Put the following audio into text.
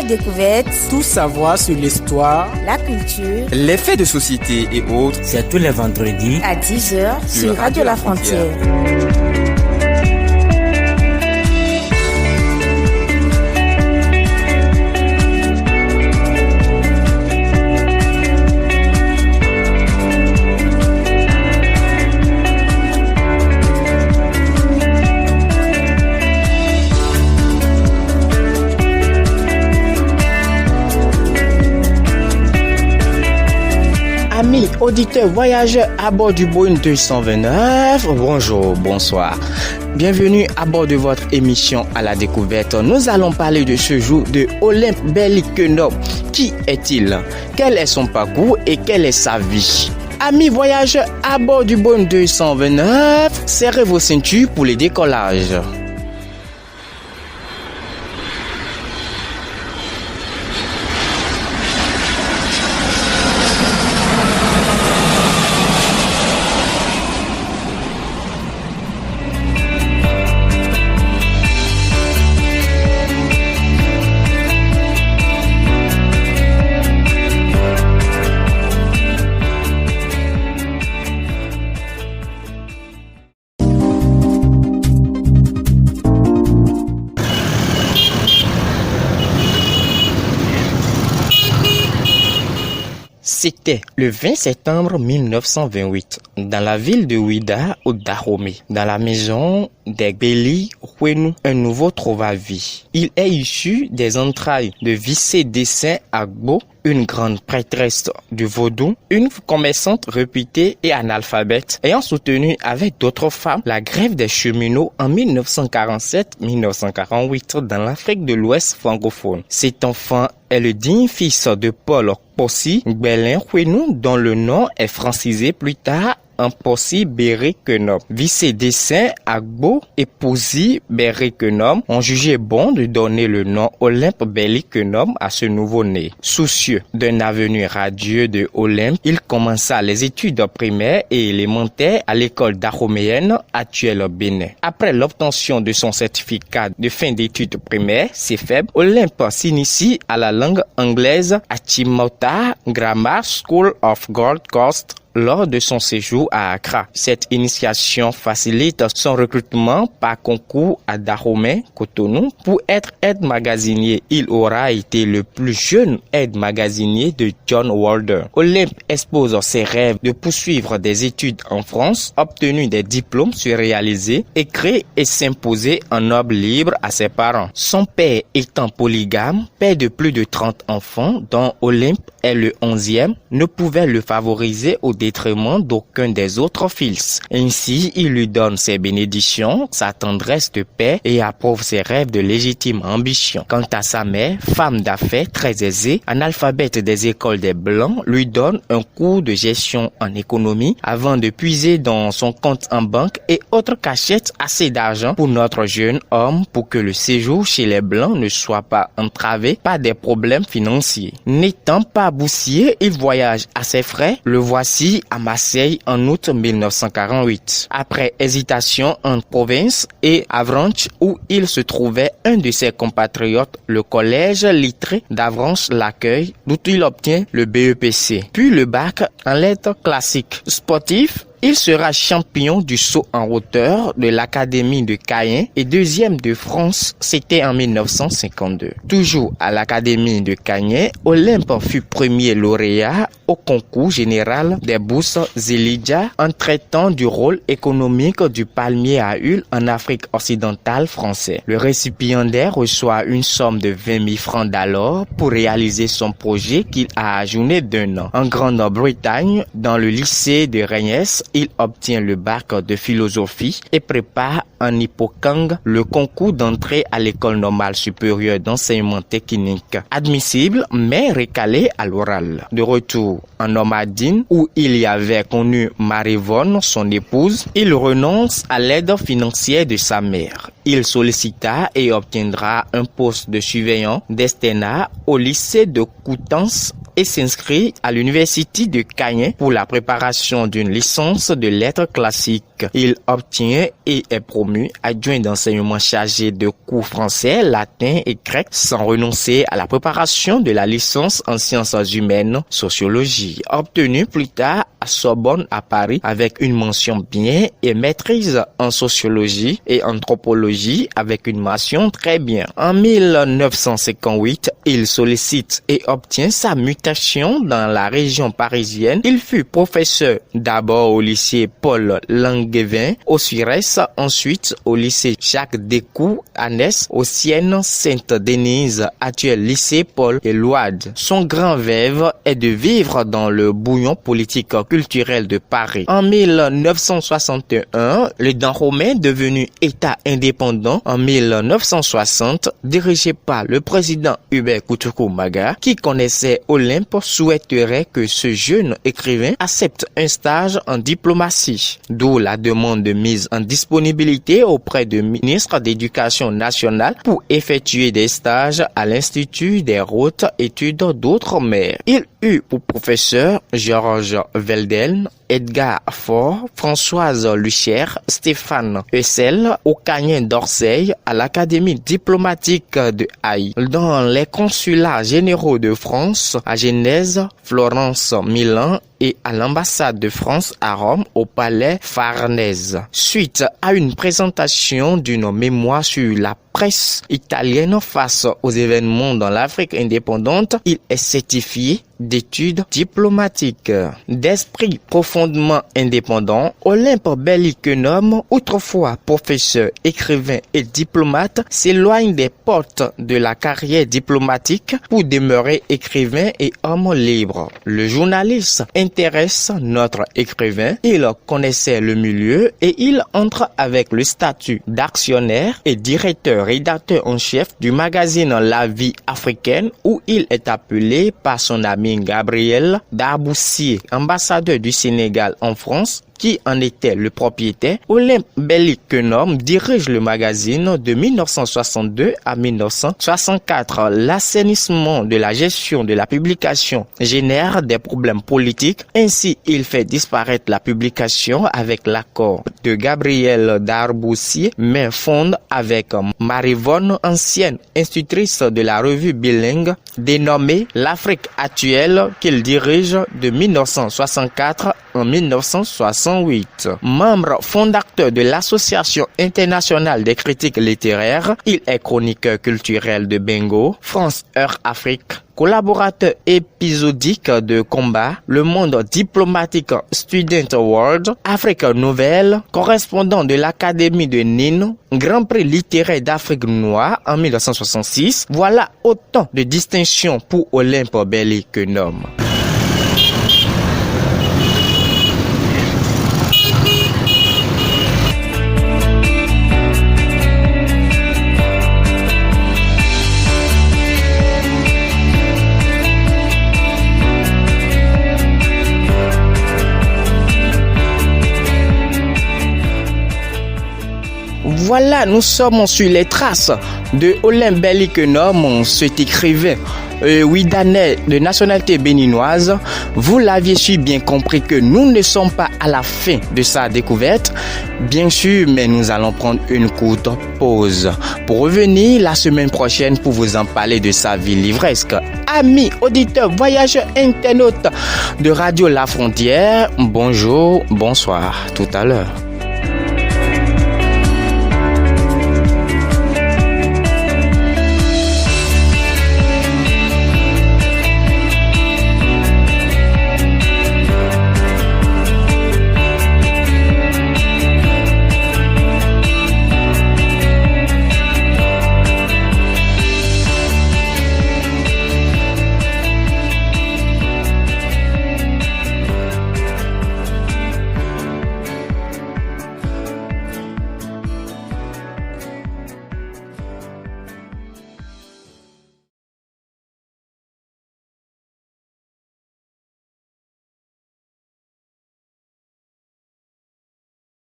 découverte. Tout savoir sur l'histoire, la culture, les faits de société et autres. C'est tous les vendredis à 10h sur Radio La Frontière. Amis auditeurs voyageurs à bord du Boeing 229, bonjour, bonsoir. Bienvenue à bord de votre émission à la découverte. Nous allons parler de ce jour de Olympe Belly-Quenob. Qui est-il? Quel est son parcours et quelle est sa vie? Amis voyageurs à bord du Boeing 229, serrez vos ceintures pour le décollage. C'était le 20 septembre 1928, dans la ville de Ouidah, au Dahomey, dans la maison des Belly-Quenob, un nouveau trouva vie. Il est issu des entrailles de Vissé Dessin Agbo, une grande prêtresse du vaudou, une commerçante réputée et analphabète, ayant soutenu avec d'autres femmes la grève des cheminots en 1947-1948 dans l'Afrique de l'Ouest francophone. Cet enfant est le digne fils de Paul Possi Belly-Quenob, dont le nom est francisé plus tard en Possi Belly-Quenob. Vissé Dessin Agbo et Possi Belly-Quenob ont jugé bon de donner le nom Olympe Belly-Quenob à ce nouveau-né. Soucieux d'un avenir radieux de Olympe, il commença les études primaires et élémentaires à l'école dahoméenne actuelle Bénin. Après l'obtention de son certificat de fin d'études primaires, CFEB, Olympe s'initie à la langue anglaise à Chimota Grammar School of Gold Coast lors de son séjour à Accra. Cette initiation facilite son recrutement par concours à Dahomey, Cotonou. Pour être aide-magasinier, il aura été le plus jeune aide-magasinier de John Walder. Olympe expose ses rêves de poursuivre des études en France, obtenu des diplômes surréalisés, écrit et s'imposer en noble libre à ses parents. Son père étant polygame, père de plus de 30 enfants, dont Olympe est le 11e, ne pouvait le favoriser au détriment d'aucun des autres fils. Ainsi, il lui donne ses bénédictions, sa tendresse de père et approuve ses rêves de légitime ambition. Quant à sa mère, femme d'affaires très aisée, analphabète des écoles des Blancs, lui donne un cours de gestion en économie avant de puiser dans son compte en banque et autres cachettes assez d'argent pour notre jeune homme pour que le séjour chez les Blancs ne soit pas entravé par des problèmes financiers. N'étant pas boursier, il voyage à ses frais. Le voici à Marseille en août 1948. Après hésitation en province et Avranches où il se trouvait, un de ses compatriotes, le collège littré d'Avranches l'accueille, d'où il obtient le BEPC, puis le bac en lettres classiques. Sportif, il sera champion du saut en hauteur de l'Académie de Caen et deuxième de France, c'était en 1952. Toujours à l'Académie de Caen, Olympe fut premier lauréat au concours général des bourses Zelidja en traitant du rôle économique du palmier à huile en Afrique occidentale français. Le récipiendaire reçoit une somme de 20 000 francs d'alors pour réaliser son projet qu'il a ajourné d'un an. En Grande-Bretagne, dans le lycée de Rennes, il obtient le bac de philosophie et prépare en Hippocampe le concours d'entrée à l'école normale supérieure d'enseignement technique. Admissible, mais recalé à l'oral. De retour en Normandie, où il y avait connu Marie-Vonne, son épouse, il renonce à l'aide financière de sa mère. Il sollicita et obtiendra un poste de surveillant d'externat au lycée de Coutances et s'inscrit à l'université de Caen pour la préparation d'une licence de lettres classiques. bac. Il obtient et est promu adjoint d'enseignement chargé de cours français, latin et grec sans renoncer à la préparation de la licence en sciences humaines, sociologie, obtenue plus tard à Sorbonne à Paris avec une mention bien et maîtrise en sociologie et anthropologie avec une mention très bien. En 1958, il sollicite et obtient sa mutation dans la région parisienne. Il fut professeur d'abord au lycée Paul Langevin, au Suresnes, ensuite au lycée Jacques Descoux à Metz, au Sienne Sainte-Denise, actuel lycée Paul Éluard. Son grand rêve est de vivre dans le bouillon politique culturel de Paris. En 1961, le Dahomey, devenu État indépendant en 1960, dirigé par le président Hubert Koutoukou-Maga, qui connaissait Olympe, souhaiterait que ce jeune écrivain accepte un stage en diplomatie, d'où la demande de mise en disponibilité auprès du ministre d'Éducation nationale pour effectuer des stages à l'Institut des hautes études d'outre-mer. Il eut pour professeur Georges Velden, Edgar Faure, Françoise Lucher, Stéphane Hessel, au Canien d'Orsay, à l'Académie diplomatique de Haï, dans les consulats généraux de France, à Genèse, Florence, Milan et à l'ambassade de France à Rome au palais Farnèse. Suite à une présentation d'une mémoire sur la presse italienne face aux événements dans l'Afrique indépendante, il est certifié d'études diplomatiques. D'esprit profondément indépendant, Olympe Belliquenhomme, autrefois professeur, écrivain et diplomate, s'éloigne des portes de la carrière diplomatique pour demeurer écrivain et homme libre. Le journaliste intéresse notre écrivain, il connaissait le milieu et il entre avec le statut d'actionnaire et directeur rédacteur en chef du magazine La Vie africaine où il est appelé par son ami Gabriel Darboussier, ambassadeur du Sénégal en France, qui en était le propriétaire. Olympe Belliquenhomme dirige le magazine de 1962 à 1964. L'assainissement de la gestion de la publication génère des problèmes politiques. Ainsi, il fait disparaître la publication avec l'accord de Gabriel Darboussier, mais fonde avec Marivonne, ancienne institutrice de la revue bilingue dénommée L'Afrique actuelle, qu'il dirige de 1964 en 1968. Membre fondateur de l'Association internationale des critiques littéraires, il est chroniqueur culturel de Bengo, France Heure Afrique, collaborateur épisodique de Combat, Le Monde diplomatique, Student World, Afrique Nouvelle, correspondant de l'Académie de Nîmes, Grand Prix littéraire d'Afrique noire en 1966. Voilà autant de distinctions pour Olympe Belliquenhomme. Voilà, nous sommes sur les traces de Olympe Belliquenhomme, cet écrivain ouidanais de nationalité béninoise. Vous l'aviez su bien compris que nous ne sommes pas à la fin de sa découverte, bien sûr, mais nous allons prendre une courte pause pour revenir la semaine prochaine pour vous en parler de sa vie livresque. Amis, auditeurs, voyageurs, internautes de Radio La Frontière, bonjour, bonsoir, tout à l'heure.